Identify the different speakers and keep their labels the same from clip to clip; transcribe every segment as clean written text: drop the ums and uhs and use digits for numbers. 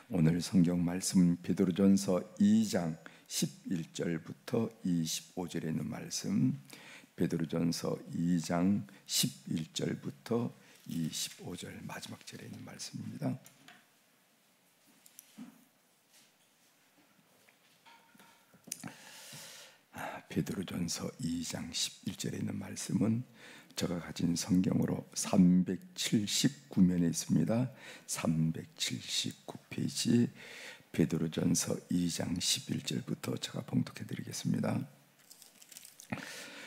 Speaker 1: 오늘 성경 말씀 베드로전서 2장 11절부터 25절에 있는 말씀, 베드로전서 2장 11절부터 25절 마지막 절에 있는 말씀입니다. 베드로전서 2장 11절에 있는 말씀은 제가 가진 성경으로 379면에 있습니다. 379페이지 베드로전서 2장 11절부터 제가 봉독해 드리겠습니다.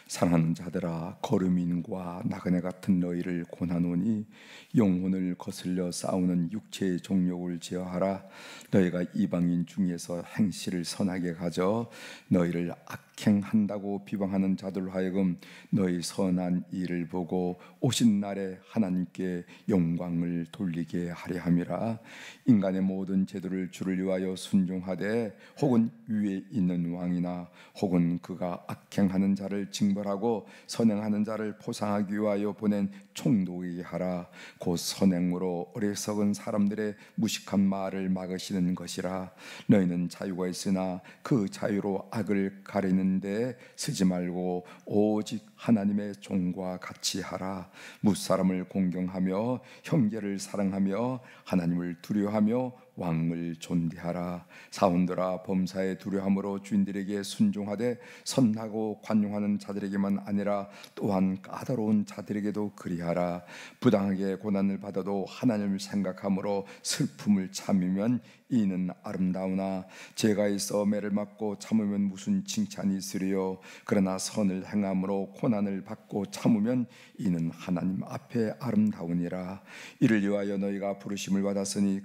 Speaker 1: 사랑하는 자들아, 거르민과 나그네 같은 너희를 권하노니 영혼을 거슬려 싸우는 육체의 종욕을 제어하라. 너희가 이방인 중에서 행실을 선하게 가져 너희를 악행한다고 비방하는 자들로 하여금 너희 선한 일을 보고 오신 날에 하나님께 영광을 돌리게 하려 함이라. 인간의 모든 제도를 주를 위하여 순종하되 혹은 위에 있는 왕이나 혹은 그가 악행하는 자를 징벌하고 선행하는 자를 포상하기 위하여 보낸 총독에게 하라. 곧 선행으로 어리석은 사람들의 무식한 말을 막으시는 것이라. 너희는 자유가 있으나 그 자유로 악을 가리는 데 쓰지 말고 오직 하나님의 종과 같이 하라. 무사람을 공경하며 형제를 사랑하며 하나님을 두려워하며 왕을 존대하라. 사원들아, 범사에 두려움으로 주인들에게 순종하되 선하고 관용하는 자들에게만 아니라 또한 까다로운 자들에게도 그리하라. 부당하게 고난을 받아도 하나님을 생각함으로 슬픔을 참으면 이는 아름다우나 죄가 있어 매를 맞고 참으면 무슨 칭찬이 있으리요. 그러나 선을 행함으로 고난을 받고 참으면 이는 하나님 앞에 아름다우니라. 이를 위하여 너희가 부르심을 받았으니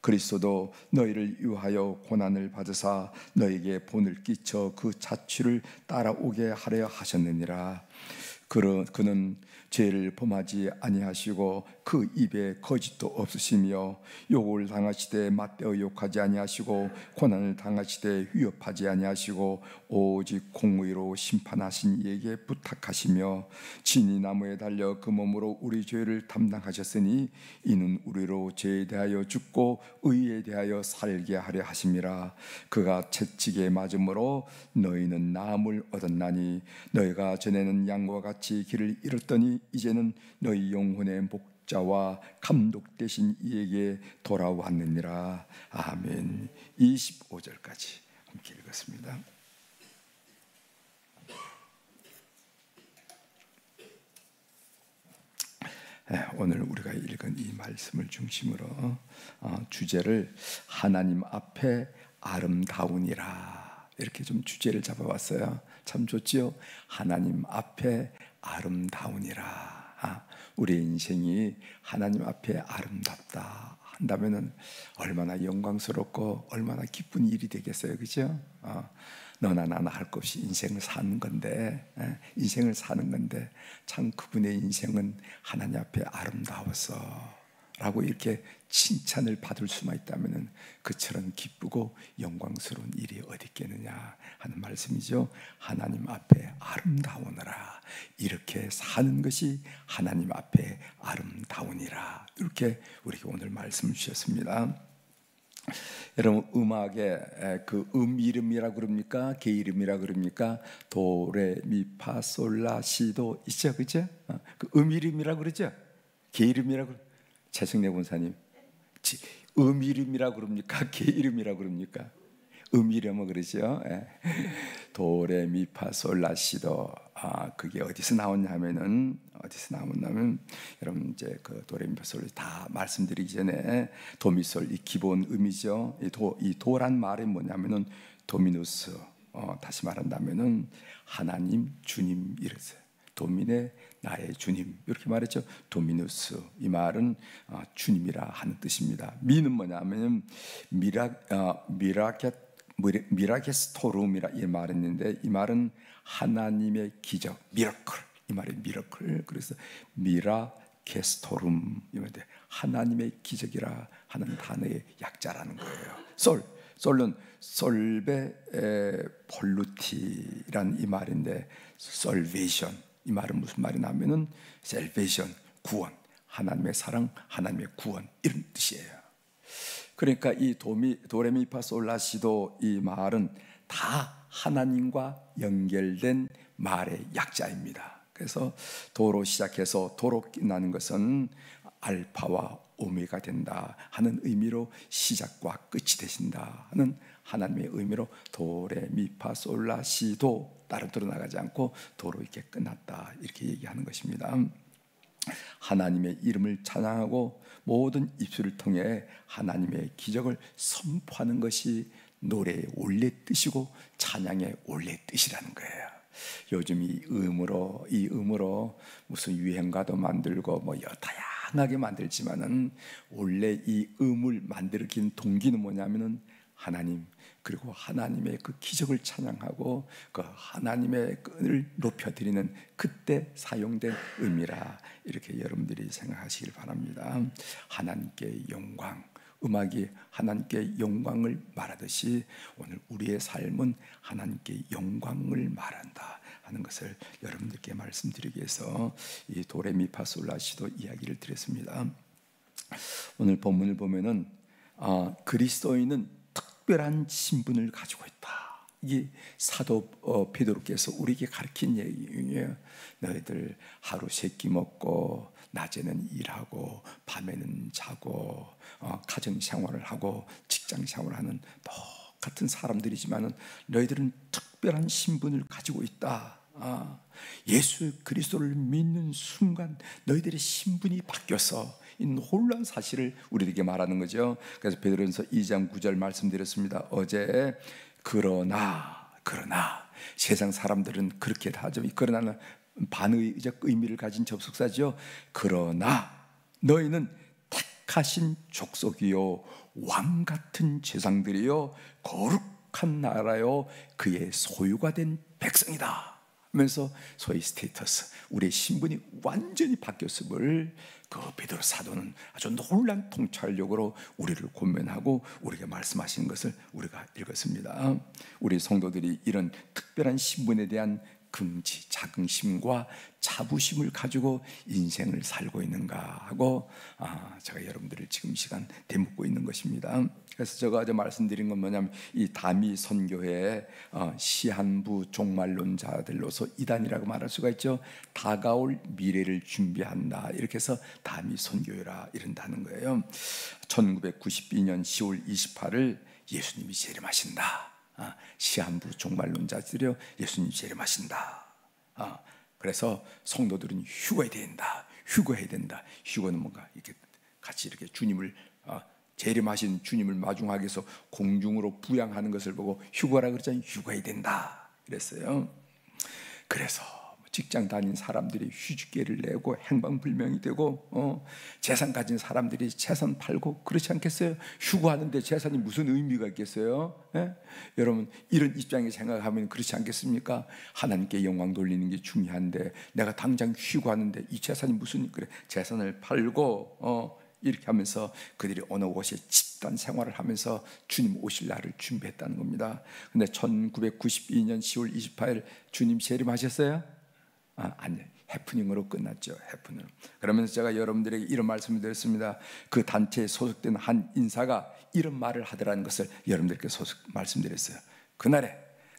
Speaker 1: 그리스도도 너희를 위하여 고난을 받으사 너희에게 본을 끼쳐 그 자취를 따라오게 하려 하셨느니라. 그는 죄를 범하지 아니하시고 그 입에 거짓도 없으시며 욕을 당하시되 맞대어 욕하지 아니하시고 고난을 당하시되 위협하지 아니하시고 오직 공의로 심판하신 이에게 부탁하시며 진이 나무에 달려 그 몸으로 우리 죄를 담당하셨으니 이는 우리로 죄에 대하여 죽고 의에 대하여 살게 하려 하심이라. 그가 채찍에 맞음으로 너희는 나음을 얻었나니 너희가 전에는 양과 같이 길을 잃었더니 이제는 너희 영혼의 목자와 감독 되신 이에게 돌아왔느니라. 아멘. 25절까지 함께 읽었습니다. 오늘 우리가 읽은 이 말씀을 중심으로 주제를 하나님 앞에 아름다우니라 이렇게 좀 주제를 잡아봤어요. 참 좋지요. 하나님 앞에 아름다우니라. 우리의 인생이 하나님 앞에 아름답다 한다면은 얼마나 영광스럽고 얼마나 기쁜 일이 되겠어요, 그죠? 너나 나나 할 것 없이 인생을 사는 건데, 참 그분의 인생은 하나님 앞에 아름다워서 라고 이렇게 칭찬을 받을 수만 있다면 그처럼 기쁘고 영광스러운 일이 어디 있겠느냐 하는 말씀이죠. 하나님 앞에 아름다우니라. 이렇게 사는 것이 하나님 앞에 아름다우니라. 이렇게 우리에게 오늘 말씀 주셨습니다. 여러분, 음악에 그 이름이라 그럽니까? 개 이름이라 그럽니까? 도레미파솔라시도 있죠, 그죠? 그 이름이라 그러죠? 개 이름이라 그러. 최승래 권사님, 이름이라 그럽니까? 개 이름이라 그럽니까? 이름은 그러죠. 도레미파솔라시도. 그게 어디서 나오냐면은 여러분 이제 그 도레미파솔 다 말씀드리기 전에 도미솔 이 기본 음이죠. 이 도란 말이 뭐냐면은 도미누스. 다시 말한다면은 하나님, 주님 이랬어요. 도미네 나의 주님 이렇게 말했죠. 도미누스 이 말은 주님이라 하는 뜻입니다. 미는 뭐냐면 미라게스토룸이라 이 말이 있는데 이 말은 하나님의 기적, 미러클 이 말이 미러클. 그래서 미라게스토룸 이 말인데 하나님의 기적이라 하는 단어의 약자라는 거예요. 솔은 솔베 폴루티란 이 말인데 솔베이션 이 말은 무슨 말이냐면은 셀베이션 구원, 하나님의 사랑, 하나님의 구원 이런 뜻이에요. 그러니까 이 도레미파솔라시도 이 말은 다 하나님과 연결된 말의 약자입니다. 그래서 도로 시작해서 도로 끝나는 것은 알파와 오메가 된다 하는 의미로 시작과 끝이 되신다 하는 하나님의 의미로 도레미파솔라시도 따로 드러나가지 않고 도로 이렇게 끝났다 이렇게 얘기하는 것입니다. 하나님의 이름을 찬양하고 모든 입술을 통해 하나님의 기적을 선포하는 것이 노래의 원래 뜻이고 찬양의 원래 뜻이라는 거예요. 요즘 이 음으로 무슨 유행가도 만들고 뭐 다양하게 만들지만은 원래 이 음을 만들긴 동기는 뭐냐면은 하나님, 그리고 하나님의 그 기적을 찬양하고 그 하나님의 끈을 높여드리는 그때 사용된 음이라 이렇게 여러분들이 생각하시길 바랍니다. 하나님께 영광, 음악이 하나님께 영광을 말하듯이 오늘 우리의 삶은 하나님께 영광을 말한다 하는 것을 여러분들께 말씀드리기 위해서 이 도레미파솔라시도 이야기를 드렸습니다. 오늘 본문을 보면은 그리스도인은 특별한 신분을 가지고 있다. 이게 사도 베드로께서 우리에게 가르친 얘기예요. 너희들 하루 세 끼 먹고 낮에는 일하고 밤에는 자고 가정 생활을 하고 직장 생활을 하는 똑같은 사람들이지만은 너희들은 특별한 신분을 가지고 있다. 예수 그리스도를 믿는 순간 너희들의 신분이 바뀌어서 이 놀라운 사실을 우리에게 말하는 거죠. 그래서 베드로전서 2장 9절 말씀드렸습니다. 어제 그러나 세상 사람들은 그렇게 하죠. 그러나는 반의적 의미를 가진 접속사죠. 그러나 너희는 택하신 족속이요 왕 같은 제사장들이요 거룩한 나라요 그의 소유가 된 백성이다 하면서 소위 스테이터스, 우리의 신분이 완전히 바뀌었음을 그 베드로 사도는 아주 놀란 통찰력으로 우리를 권면하고 우리에게 말씀하신 것을 우리가 읽었습니다. 우리 성도들이 이런 특별한 신분에 대한 긍지, 자긍심과 자부심을 가지고 인생을 살고 있는가 하고 제가 여러분들을 지금 시간 되묻고 있는 것입니다. 그래서 제가 어제 말씀드린 건 뭐냐면 이 다미 선교회의 시한부 종말론자들로서 이단이라고 말할 수가 있죠. 다가올 미래를 준비한다 이렇게 해서 다미 선교회라 이른다는 거예요. 1992년 10월 28일 예수님이 재림하신다. 시한부 종말론자들이요 예수님 재림하신다. 그래서 성도들은 휴거해야 된다. 휴거는 뭔가 이렇게 같이 이렇게 주님을 재림하신 주님을 마중하기 위해서 공중으로 부양하는 것을 보고 휴거라 그러잖아요. 휴거해야 된다 그랬어요. 그래서 직장 다닌 사람들이 휴직계를 내고 행방불명이 되고 재산 가진 사람들이 재산 팔고 그렇지 않겠어요? 휴거하는데 재산이 무슨 의미가 있겠어요? 여러분 이런 입장에 생각하면 그렇지 않겠습니까? 하나님께 영광 돌리는 게 중요한데 내가 당장 휴거하는데 이 재산이 무슨 그래 재산을 팔고 이렇게 하면서 그들이 어느 곳에 집단 생활을 하면서 주님 오실 날을 준비했다는 겁니다. 근데 1992년 10월 28일 주님 재림하셨어요? 아니, 해프닝으로 끝났죠. 해프닝. 그러면서 제가 여러분들에게 이런 말씀을 드렸습니다. 그 단체에 소속된 한 인사가 이런 말을 하더라는 것을 여러분들께 말씀드렸어요. 그날에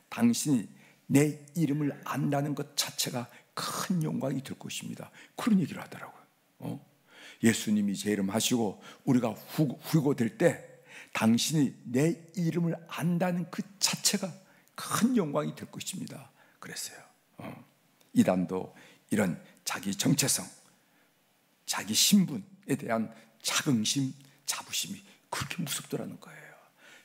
Speaker 1: 당신이 내 이름을 안다는 것 자체가 큰 영광이 될 것입니다. 그런 얘기를 하더라고요. 예수님이 재림하시고 우리가 휴거될 때 당신이 내 이름을 안다는 그 자체가 큰 영광이 될 것입니다. 그랬어요. 이단도 이런 자기 정체성, 자기 신분에 대한 자긍심, 자부심이 그렇게 무섭더라는 거예요.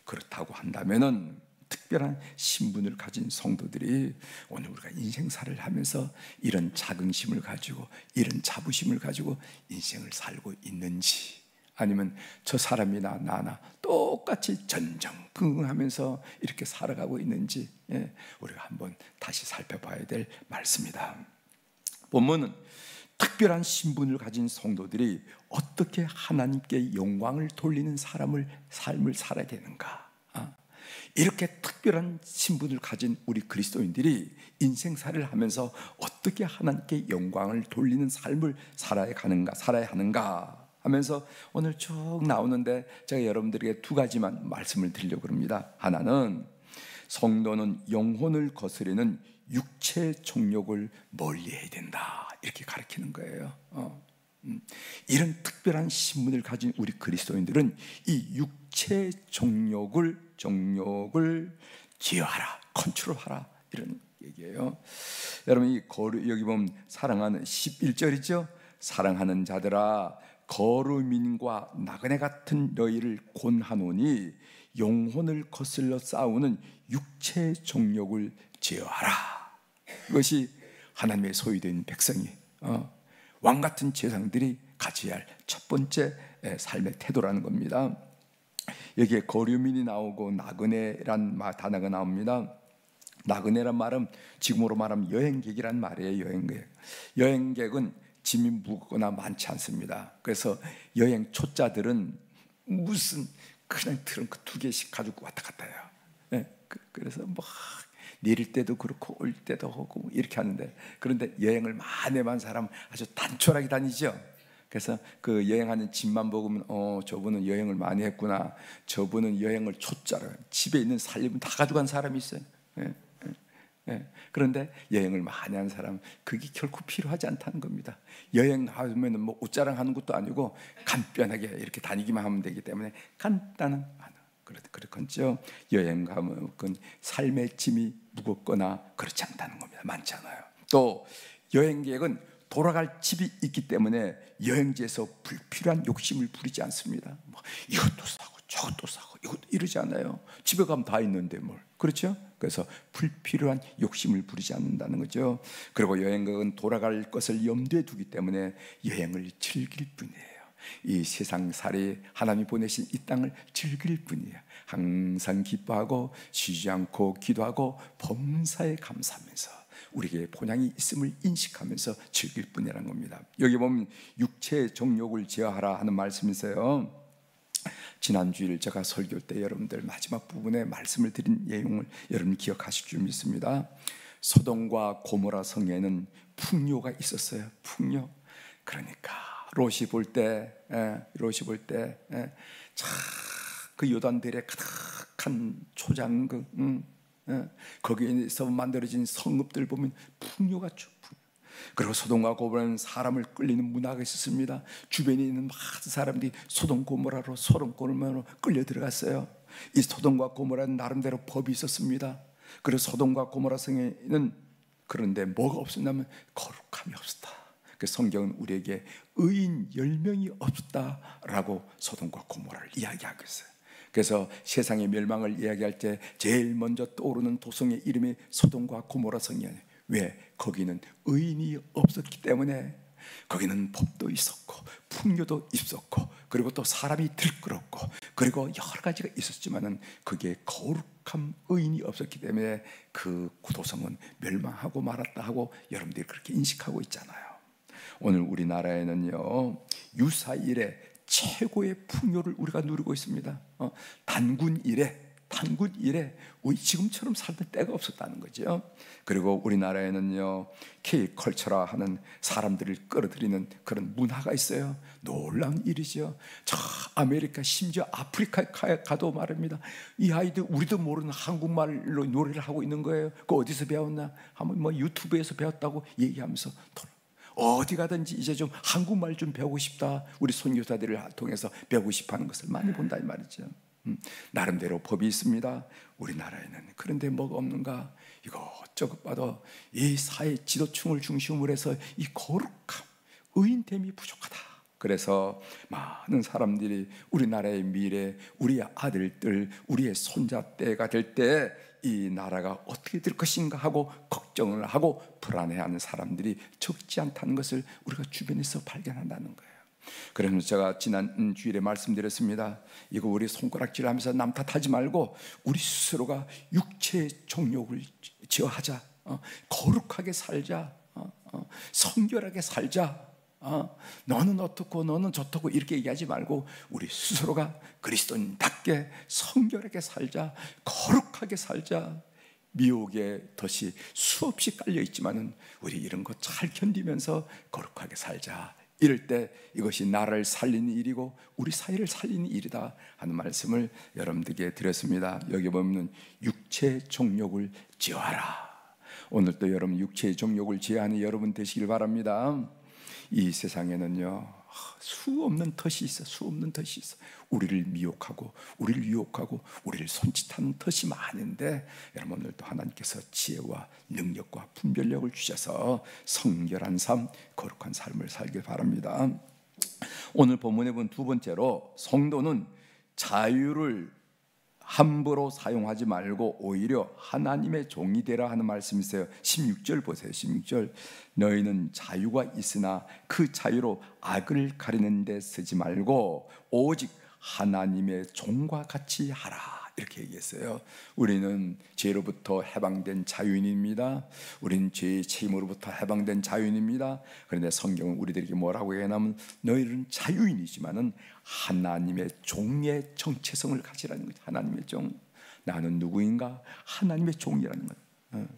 Speaker 1: 그렇다고 한다면은 특별한 신분을 가진 성도들이 오늘 우리가 인생살을 하면서 이런 자긍심을 가지고 이런 자부심을 가지고 인생을 살고 있는지, 아니면 저 사람이나 나나 똑같이 전전긍긍하면서 이렇게 살아가고 있는지 우리가 한번 다시 살펴봐야 될 말씀이다. 본문은 특별한 신분을 가진 성도들이 어떻게 하나님께 영광을 돌리는 삶을 살아야 되는가, 이렇게 특별한 신분을 가진 우리 그리스도인들이 인생살이를 하면서 어떻게 하나님께 영광을 돌리는 삶을 살아야 하는가 하면서 오늘 쭉 나오는데 제가 여러분들에게 두 가지만 말씀을 드리려고 합니다. 하나는 성도는 영혼을 거스르는 육체 정욕을 멀리해야 된다, 이렇게 가르치는 거예요. 이런 특별한 신분을 가진 우리 그리스도인들은 이 육체 정욕을 제어하라, 컨트롤하라, 이런 얘기예요. 여러분, 여기 보면 사랑하는 11절이죠. 사랑하는 자들아, 거루민과 나그네 같은 너희를 권하노니 영혼을 거슬러 싸우는 육체 정욕을 제어하라. 이것이 하나님의 소유된 백성이, 왕 같은 제사장들이 가져야 할 첫 번째 삶의 태도라는 겁니다. 여기에 거류민이 나오고 나그네란 단어가 나옵니다. 나그네란 말은 지금으로 말하면 여행객이란 말이에요. 여행객은 짐이 무겁거나 많지 않습니다. 그래서 여행 초짜들은 무슨 그냥 트렁크 2개씩 가지고 왔다 갔다 해요. 그래서 막 내릴 때도 그렇고 올 때도 하고 이렇게 하는데, 그런데 여행을 많이 해본 사람은 아주 단촐하게 다니죠. 그래서 그 여행하는 집만 보면 저분은 여행을 많이 했구나, 저분은 여행을 초짜로 집에 있는 살림은 다 가져간 사람이 있어요. 그런데 여행을 많이 한 사람은 그게 결코 필요하지 않다는 겁니다. 여행하면 뭐 옷자랑하는 것도 아니고 간편하게 이렇게 다니기만 하면 되기 때문에 간단한, 그렇겠죠. 여행 가면 삶의 짐이 무겁거나 그렇지 않다는 겁니다. 많지 않아요. 또 여행 계획은 돌아갈 집이 있기 때문에 여행지에서 불필요한 욕심을 부리지 않습니다. 뭐 이것도 사고 저것도 사고 이러지 않아요. 집에 가면 다 있는데 뭘, 그렇죠? 그래서 불필요한 욕심을 부리지 않는다는 거죠. 그리고 여행객은 돌아갈 것을 염두에 두기 때문에 여행을 즐길 뿐이에요. 이 세상살이 하나님이 보내신 이 땅을 즐길 뿐이에요. 항상 기뻐하고 쉬지 않고 기도하고 범사에 감사하면서 우리에게 본향이 있음을 인식하면서 즐길 뿐이라는 겁니다. 여기 보면 육체의 정욕을 제어하라 하는 말씀이 있어요. 지난 주일 제가 설교 때 여러분들 마지막 부분에 말씀을 드린 내용을 여러분 기억하실 줄 믿습니다. 소돔과 고모라 성에는 풍요가 있었어요. 풍요. 그러니까 롯이 볼 때 그 요단들의 가득한 초장극, 거기에서 만들어진 성읍들 보면 풍요가 쭉. 그리고 소돔과 고모라는 사람을 끌리는 문화가 있었습니다. 주변에 있는 많은 사람들이 소돔 고모라로 끌려 들어갔어요. 이 소돔과 고모라는 나름대로 법이 있었습니다. 그리고 소돔과 고모라 성에는 그런데 뭐가 없었냐면 거룩함이 없었다. 그 성경은 우리에게 의인 10명이 없었다라고 소돔과 고모라를 이야기하고 있어요. 그래서 세상의 멸망을 이야기할 때 제일 먼저 떠오르는 도성의 이름이 소돔과 고모라 성이에요. 왜? 거기는 의인이 없었기 때문에. 거기는 법도 있었고 풍요도 있었고 그리고 또 사람이 들끓었고 그리고 여러 가지가 있었지만은 거기에 거룩한 의인이 없었기 때문에 그 도성은 멸망하고 말았다 하고 여러분들이 그렇게 인식하고 있잖아요. 오늘 우리나라에는요, 유사 이래 최고의 풍요를 우리가 누리고 있습니다. 단군 이래 우리 지금처럼 살던 때가 없었다는 거죠. 그리고 우리나라에는요, K컬처라 하는 사람들을 끌어들이는 그런 문화가 있어요. 놀라운 일이죠. 저 아메리카 심지어 아프리카에 가도 말입니다. 이 아이들 우리도 모르는 한국말로 노래를 하고 있는 거예요. 그거 어디서 배웠나? 한번 뭐 유튜브에서 배웠다고 얘기하면서 어디 가든지 이제 좀 한국말 좀 배우고 싶다. 우리 선교사들을 통해서 배우고 싶어하는 것을 많이 본다 이 말이죠. 나름대로 법이 있습니다. 우리나라에는. 그런데 뭐가 없는가? 이것저것 봐도 이 사회 지도층을 중심으로 해서 이 거룩함, 의인됨이 부족하다. 그래서 많은 사람들이 우리나라의 미래, 우리의 아들들, 우리의 손자 때가 될 때 이 나라가 어떻게 될 것인가 하고 걱정을 하고 불안해하는 사람들이 적지 않다는 것을 우리가 주변에서 발견한다는 거예요. 그래서 제가 지난 주일에 말씀드렸습니다. 이거 우리 손가락질하면서 남 탓하지 말고 우리 스스로가 육체의 정욕을 제어하자. 거룩하게 살자. 성결하게 살자. 너는 어떻고 너는 저떻고 이렇게 얘기하지 말고 우리 스스로가 그리스도인답게 성결하게 살자. 거룩하게 살자. 미혹의 덫이 수없이 깔려 있지만은 우리 이런 거 잘 견디면서 거룩하게 살자. 이럴 때 이것이 나라를 살리는 일이고 우리 사회를 살리는 일이다 하는 말씀을 여러분들에게 드렸습니다. 여기 보면 육체 정욕을 제어하라. 오늘도 여러분 육체의 정욕을 제어하는 여러분 되시길 바랍니다. 이 세상에는요 수 없는 덫이 있어. 수 없는 덫이 있어. 우리를 미혹하고 우리를 유혹하고 우리를 손짓하는 덫이 많은데 여러분 오늘도 하나님께서 지혜와 능력과 분별력을 주셔서 성결한 삶, 거룩한 삶을 살길 바랍니다. 오늘 본문에 본 두 번째로 성도는 자유를 함부로 사용하지 말고 오히려 하나님의 종이 되라 하는 말씀이 있어요. 16절 보세요. 16절 너희는 자유가 있으나 그 자유로 악을 가리는 데 쓰지 말고 오직 하나님의 종과 같이 하라 이렇게 얘기했어요. 우리는 죄로부터 해방된 자유인입니다. 우리는 죄의 책임으로부터 해방된 자유인입니다. 그런데 성경은 우리들에게 뭐라고 얘기하냐면 너희는 자유인이지만은 하나님의 종의 정체성을 가지라는 거죠. 하나님의 종. 나는 누구인가? 하나님의 종이라는 거예요.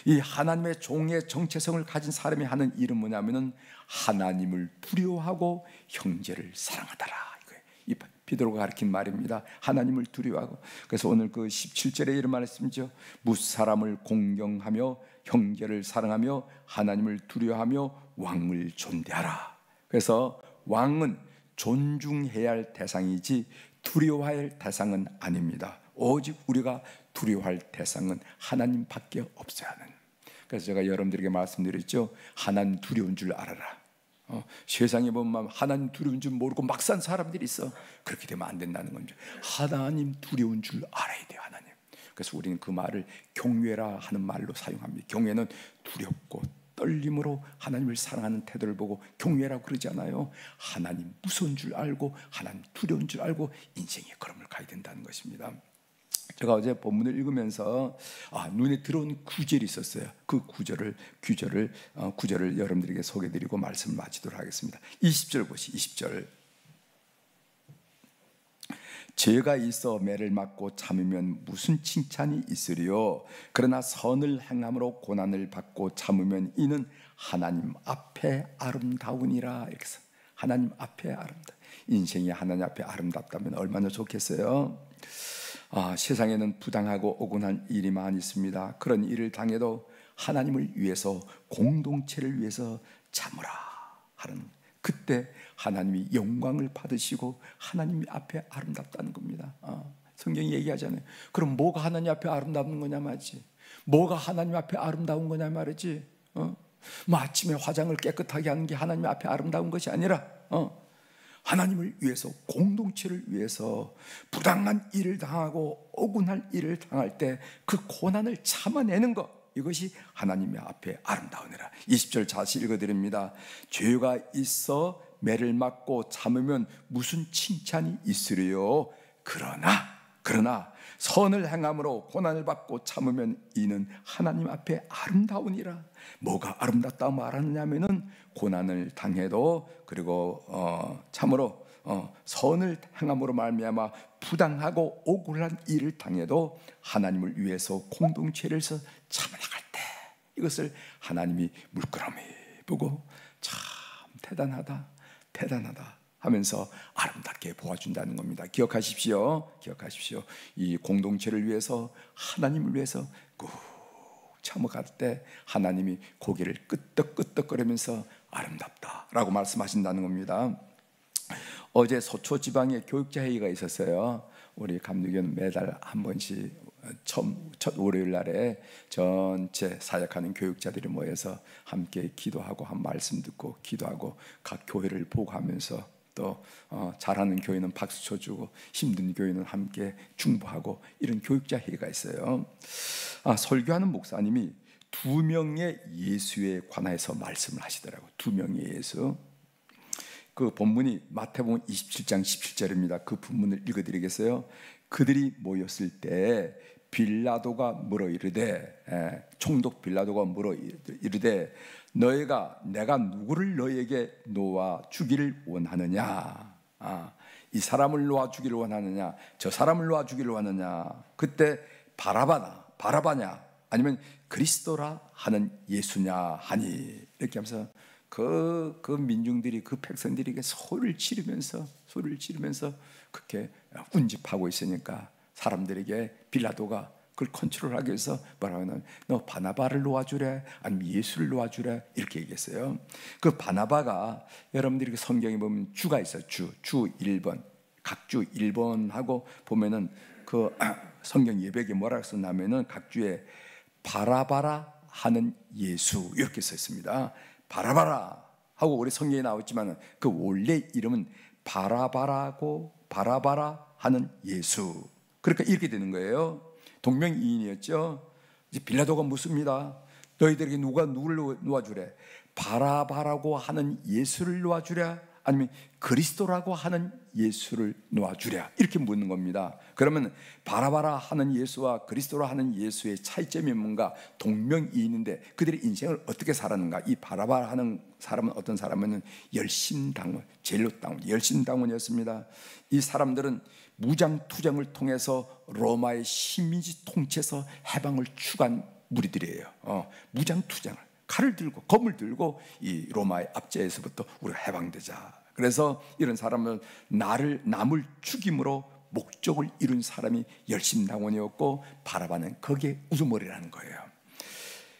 Speaker 1: 이 하나님의 종의 정체성을 가진 사람이 하는 일은 뭐냐면은 하나님을 두려워하고 형제를 사랑하더라. 이 베드로가 가르친 말입니다. 하나님을 두려워하고. 그래서 오늘 그 17절에 이런 말씀이죠. 무사람을 공경하며 형제를 사랑하며 하나님을 두려워하며 왕을 존대하라. 그래서 왕은 존중해야 할 대상이지 두려워해야 할 대상은 아닙니다. 오직 우리가 두려워할 대상은 하나님밖에 없어야 하는. 그래서 제가 여러분들에게 말씀드렸죠. 하나님 두려운 줄 알아라. 세상에 보면 하나님 두려운 줄 모르고 막 산 사람들이 있어. 그렇게 되면 안 된다는 겁니다. 하나님 두려운 줄 알아야 돼요. 하나님. 그래서 우리는 그 말을 경외라 하는 말로 사용합니다. 경외는 두렵고 떨림으로 하나님을 사랑하는 태도를 보고 경외라고 그러잖아요. 하나님 무서운 줄 알고 하나님 두려운 줄 알고 인생의 걸음을 가야 된다는 것입니다. 제가 어제 본문을 읽으면서 눈에 들어온 구절이 있었어요. 그 구절을 여러분들에게 소개해드리고 말씀을 마치도록 하겠습니다. 20절 보시. 20절 죄가 있어 매를 맞고 참으면 무슨 칭찬이 있으리요. 그러나 선을 행함으로 고난을 받고 참으면 이는 하나님 앞에 아름다우니라. 이렇게 해서 하나님 앞에 아름다. 인생이 하나님 앞에 아름답다면 얼마나 좋겠어요. 세상에는 부당하고 억울한 일이 많이 있습니다. 그런 일을 당해도 하나님을 위해서 공동체를 위해서 참으라 하는 그때 하나님이 영광을 받으시고 하나님 앞에 아름답다는 겁니다. 성경이 얘기하잖아요. 그럼 뭐가 하나님 앞에 아름다운 거냐 말이지. 뭐가 하나님 앞에 아름다운 거냐 말이지. 아침에 화장을 깨끗하게 하는 게 하나님 앞에 아름다운 것이 아니라 하나님을 위해서 공동체를 위해서 부당한 일을 당하고 억울한 일을 당할 때 그 고난을 참아내는 것 이것이 하나님의 앞에 아름다우니라. 20절 다시 읽어드립니다. 죄가 있어 매를 맞고 참으면 무슨 칭찬이 있으리요. 그러나 선을 행함으로 고난을 받고 참으면 이는 하나님 앞에 아름다우니라. 뭐가 아름답다고 말하느냐면은 고난을 당해도 그리고 참으로 선을 행함으로 말미암아 부당하고 억울한 일을 당해도 하나님을 위해서 공동체를 해서 참아나갈 때 이것을 하나님이 물끄러미 보고 참 대단하다 하면서 아름답게 보아준다는 겁니다. 기억하십시오. 이 공동체를 위해서 하나님을 위해서 꾹 참아갈 때 하나님이 고개를 끄덕끄덕거리면서 아름답다라고 말씀하신다는 겁니다. 어제 서초 지방에 교육자 회의가 있었어요. 우리 감리교는 매달 한 번씩 첫 월요일 날에 전체 사역하는 교육자들이 모여서 함께 기도하고 한 말씀 듣고 기도하고 각 교회를 보고 하면서 또 잘하는 교회는 박수 쳐주고 힘든 교회는 함께 중보하고 이런 교육자 회의가 있어요. 설교하는 목사님이 두 명의 예수에 관해서 말씀을 하시더라고요. 두 명의 예수. 그 본문이 마태복음 27장 17절입니다. 그 본문을 읽어드리겠어요. 그들이 모였을 때 빌라도가 물어 이르되 총독 빌라도가 물어 이르되 내가 누구를 너에게 놓아 주기를 원하느냐. 이 사람을 놓아 주기를 원하느냐 저 사람을 놓아 주기를 원하느냐. 그때 바라바냐 아니면 그리스도라 하는 예수냐 하니 이렇게 하면서 그 민중들이, 그 백성들이 소리를 지르면서 그렇게 운집하고 있으니까 사람들에게 빌라도가 그걸 컨트롤하기 위해서 뭐라고 하냐면 너 바나바를 놓아주래, 아니면 예수를 놓아주래, 이렇게 얘기했어요. 그 바나바가 여러분들이 성경에 보면 주가 있어요. 주 1번, 각 주 1번하고 보면은 그 성경 예배에 뭐라고 썼냐면은 각 주에 바라바라 하는 예수 이렇게 써 있습니다. 바라바라 하고 우리 성경에 나왔지만 그 원래 이름은 바라바라 하는 예수. 그러니까 이렇게 되는 거예요. 동명이인이었죠. 이제 빌라도가 묻습니다. 너희들에게 누구를 놓아주래? 바라바라고 하는 예수를 놓아주랴? 아니면 그리스도라고 하는 예수를 놓아주랴? 이렇게 묻는 겁니다. 그러면 바라바라 하는 예수와 그리스도라 하는 예수의 차이점이 뭔가? 동명이인인데 그들의 인생을 어떻게 살았는가? 이 바라바라 하는 사람은 어떤 사람은 열심당원, 젤로당원, 열심당원이었습니다. 이 사람들은 무장투쟁을 통해서 로마의 식민지 통치에서 해방을 추구한 무리들이에요. 무장투쟁을, 칼을 들고 검을 들고 이 로마의 압제에서부터 우리가 해방되자. 그래서 이런 사람은 남을 죽임으로 목적을 이룬 사람이 열심당원이었고, 바라바는 거기에 우두머리라는 거예요.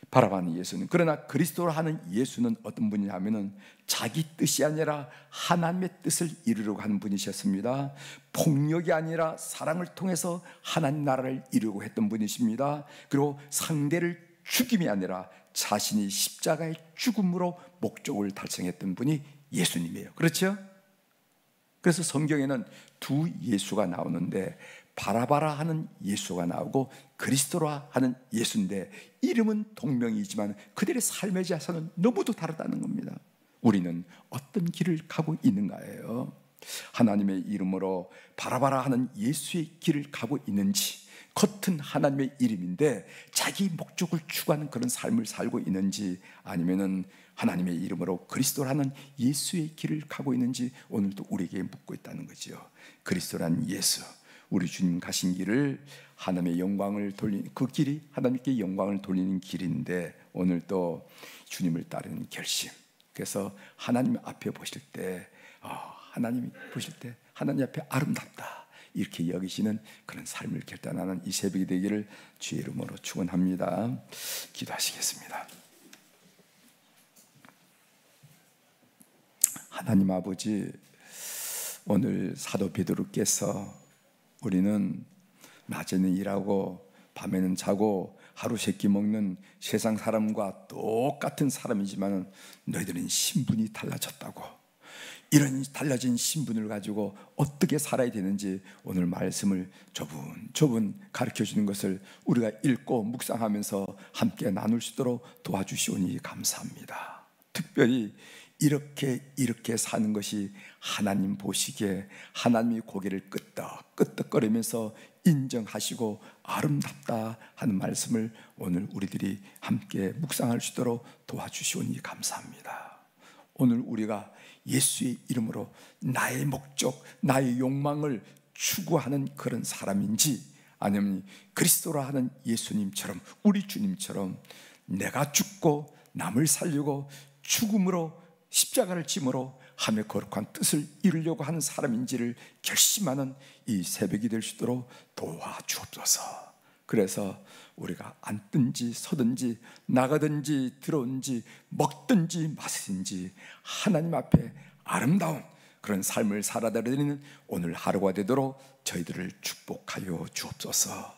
Speaker 1: 바라바는 예수는. 그러나 그리스도로 하는 예수는 어떤 분이냐면은 자기 뜻이 아니라 하나님의 뜻을 이루려고 하는 분이셨습니다. 폭력이 아니라 사랑을 통해서 하나님 나라를 이루려고 했던 분이십니다. 그리고 상대를 죽임이 아니라 자신이 십자가의 죽음으로 목적을 달성했던 분이 예수님이에요. 그렇죠? 그래서 성경에는 두 예수가 나오는데 바라바라 하는 예수가 나오고 그리스도라 하는 예수인데 이름은 동명이지만 그들의 삶의 자세는 너무도 다르다는 겁니다. 우리는 어떤 길을 가고 있는가예요. 하나님의 이름으로 바라바라 하는 예수의 길을 가고 있는지, 겉은 하나님의 이름인데 자기 목적을 추구하는 그런 삶을 살고 있는지, 아니면은 하나님의 이름으로 그리스도라는 예수의 길을 가고 있는지 오늘도 우리에게 묻고 있다는 거죠. 그리스도라는 예수, 우리 주님 가신 길을 하나님의 영광을 돌리는 그 길이 하나님께 영광을 돌리는 길인데 오늘 또 주님을 따르는 결심. 그래서 하나님 앞에 보실 때 하나님이 보실 때 하나님 앞에 아름답다 이렇게 여기시는 그런 삶을 결단하는 이 새벽이 되기를 주의 이름으로 축원합니다. 기도하시겠습니다. 하나님 아버지, 오늘 사도 베드로께서 우리는 낮에는 일하고 밤에는 자고 하루 세끼 먹는 세상 사람과 똑같은 사람이지만 너희들은 신분이 달라졌다고, 이런 달라진 신분을 가지고 어떻게 살아야 되는지 오늘 말씀을 조분 가르쳐 주는 것을 우리가 읽고 묵상하면서 함께 나눌 수 있도록 도와주시오니 감사합니다. 특별히 이렇게 사는 것이 하나님 보시기에 하나님이 고개를 끄덕거리면서 인정하시고 아름답다 하는 말씀을 오늘 우리들이 함께 묵상할 수 있도록 도와주시오니 감사합니다. 오늘 우리가 예수의 이름으로 나의 목적, 나의 욕망을 추구하는 그런 사람인지, 아니면 그리스도라 하는 예수님처럼, 우리 주님처럼 내가 죽고 남을 살리고 죽음으로 십자가를 짐으로 하며 거룩한 뜻을 이루려고 하는 사람인지를 결심하는 이 새벽이 될 수 있도록 도와주옵소서. 그래서 우리가 앉든지 서든지 나가든지 들어온지 먹든지 마시든지 하나님 앞에 아름다운 그런 삶을 살아드리는 오늘 하루가 되도록 저희들을 축복하여 주옵소서.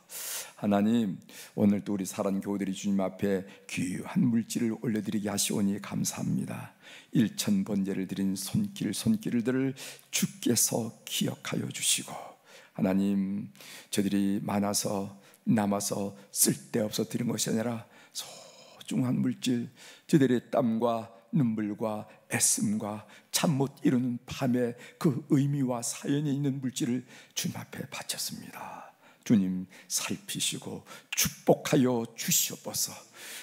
Speaker 1: 하나님, 오늘도 우리 사랑 교우들이 주님 앞에 귀한 물질을 올려드리게 하시오니 감사합니다. 일천번제를 드린 손길들을 주께서 기억하여 주시고, 하나님, 저들이 많아서 남아서 쓸데없어 드린 것이 아니라 소중한 물질, 저들의 땀과 눈물과 애씀과 잠 못 이루는 밤에 그 의미와 사연이 있는 물질을 주님 앞에 바쳤습니다. 주님 살피시고 축복하여 주시옵소서.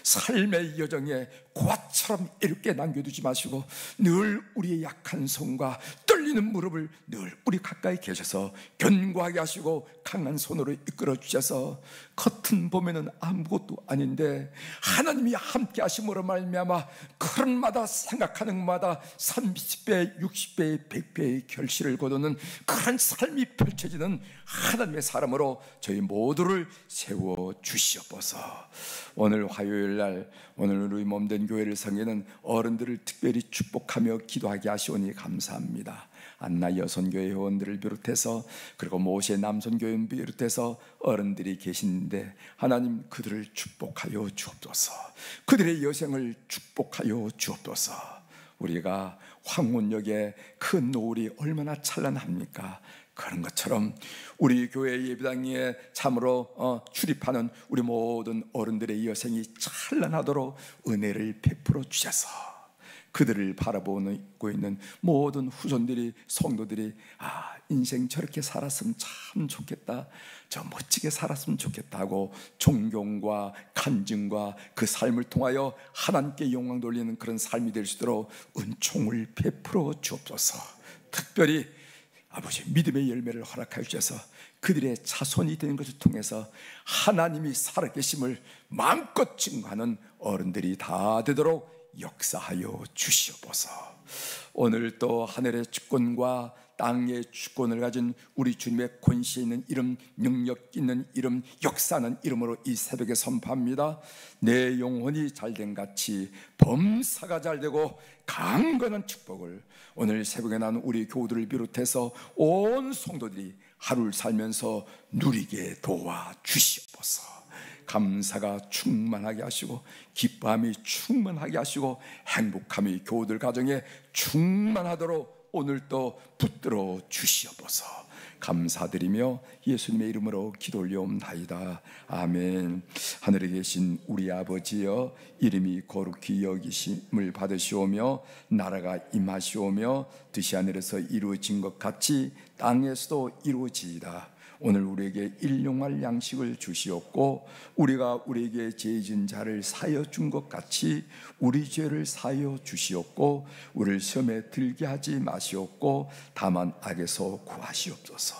Speaker 1: 삶의 여정에 고아처럼 이렇게 남겨두지 마시고 늘 우리의 약한 손과 떨리는 무릎을 늘 우리 가까이 계셔서 견고하게 하시고 강한 손으로 이끌어 주셔서 겉은 보면은 아무것도 아닌데 하나님이 함께 하심으로 말미암아 그런마다 생각하는 마다 30배, 60배, 100배의 결실을 거두는 그런 삶이 펼쳐지는 하나님의 사람으로 저희 모두를 세워 주시옵소서. 오늘 화요일 날 오늘 우리 몸된 교회를 섬기는 어른들을 특별히 축복하며 기도하게 하시오니 감사합니다. 안나 여선교회 회원들을 비롯해서 그리고 모세 남선교회 비롯해서 어른들이 계신데 하나님 그들을 축복하여 주옵소서. 그들의 여생을 축복하여 주옵소서. 우리가 황혼역에 그 노을이 얼마나 찬란합니까? 그런 것처럼 우리 교회 예배당에 참으로 출입하는 우리 모든 어른들의 여생이 찬란하도록 은혜를 베풀어 주셔서 그들을 바라보고 있는 모든 후손들이, 성도들이 인생 저렇게 살았으면 참 좋겠다, 저 멋지게 살았으면 좋겠다 하고 존경과 간증과 그 삶을 통하여 하나님께 영광 돌리는 그런 삶이 될 수 있도록 은총을 베풀어 주옵소서. 특별히 아버지 믿음의 열매를 허락하여 주셔서 그들의 자손이 되는 것을 통해서 하나님이 살아계심을 마음껏 증거하는 어른들이 다 되도록 역사하여 주시옵소서. 오늘 또 하늘의 주권과 땅의 주권을 가진 우리 주님의 권세 있는 이름, 능력 있는 이름, 역사하는 이름으로 이 새벽에 선포합니다. 내 영혼이 잘된 같이 범사가 잘되고 강건한 축복을 오늘 새벽에 난 우리 교우들을 비롯해서 온 성도들이 하루를 살면서 누리게 도와 주시옵소서. 감사가 충만하게 하시고 기뻐함이 충만하게 하시고 행복함이 교우들 가정에 충만하도록 오늘도 붙들어 주시옵소서. 감사드리며 예수님의 이름으로 기도 올려옵나이다. 아멘. 하늘에 계신 우리 아버지여, 이름이 거룩히 여기심을 받으시오며 나라가 임하시오며 뜻이 하늘에서 이루어진 것 같이 땅에서도 이루어지이다. 오늘 우리에게 일용할 양식을 주시옵고 우리가 우리에게 죄 지은 자를 사하여 준 것 같이 우리 죄를 사하여 주시옵고 우리를 시험에 들게 하지 마시옵고 다만 악에서 구하시옵소서.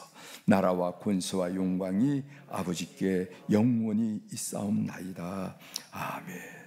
Speaker 1: 나라와 권세와 영광이 아버지께 영원히 있사옵나이다. 아멘.